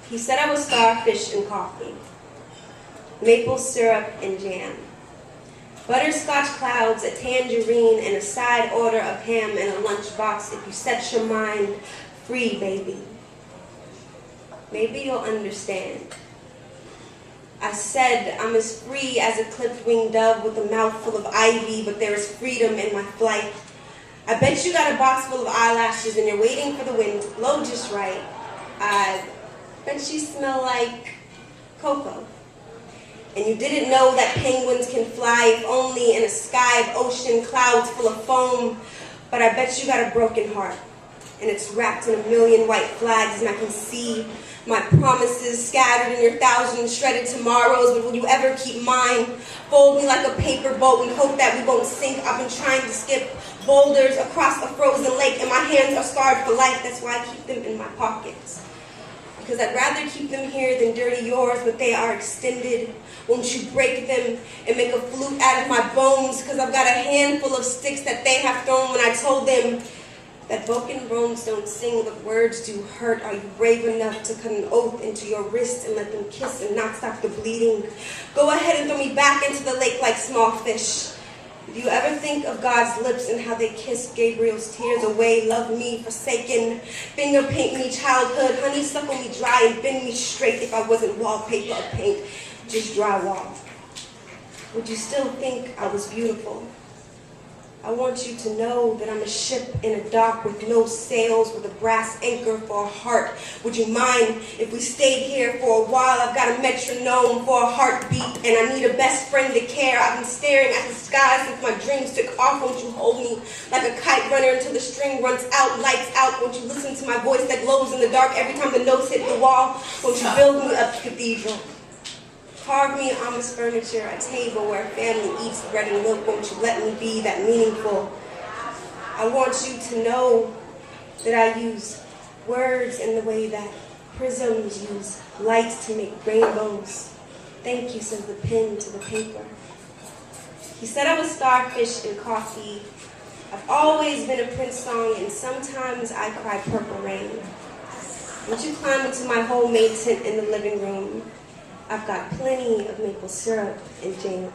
He said I was starfish and coffee, maple syrup and jam, butterscotch clouds, a tangerine, and a side order of ham and a lunchbox if you set your mind free, baby. Maybe you'll understand. I said I'm as free as a clipped-winged dove with a mouthful of ivy, but there is freedom in my flight. I bet you got a box full of eyelashes and you're waiting for the wind to blow just right. I bet you smell like cocoa. And you didn't know that penguins can fly if only in a sky of ocean clouds full of foam. But I bet you got a broken heart, and it's wrapped in a million white flags, and I can see my promises scattered in your thousand shredded tomorrows. But will you ever keep mine? Fold me like a paper boat and hope that we won't sink. I've been trying to skip boulders across a frozen lake, and my hands are scarred for life. That's why I keep them in my pockets. Because I'd rather keep them here than dirty yours, but they are extended. Won't you break them and make a flute out of my bones? Because I've got a handful of sticks that they have thrown when I told them that broken bones don't sing, but words do hurt. Are you brave enough to cut an oath into your wrist and let them kiss and not stop the bleeding? Go ahead and throw me back into the lake like small fish. Do you ever think of God's lips and how they kiss Gabriel's tears away? Love me, forsaken, finger paint me childhood, honeysuckle me dry and bend me straight if I wasn't wallpaper or paint, just drywall. Would you still think I was beautiful? I want you to know that I'm a ship in a dock with no sails, with a brass anchor for a heart. Would you mind if we stayed here for a while? I've got a metronome for a heartbeat, and I need a best friend to care. I've been staring at the sky since my dreams took off. Won't you hold me like a kite runner until the string runs out, lights out? Won't you listen to my voice that glows in the dark every time the notes hit the wall? Won't you build me a cathedral? Carve me Amish furniture, a table where family eats bread and milk. Won't you let me be that meaningful? I want you to know that I use words in the way that prisms use light to make rainbows. Thank you, says the pen to the paper. He said I was starfish and coffee. I've always been a Prince song, and sometimes I cry purple rain. Won't you climb into my homemade tent in the living room? I've got plenty of maple syrup and jam.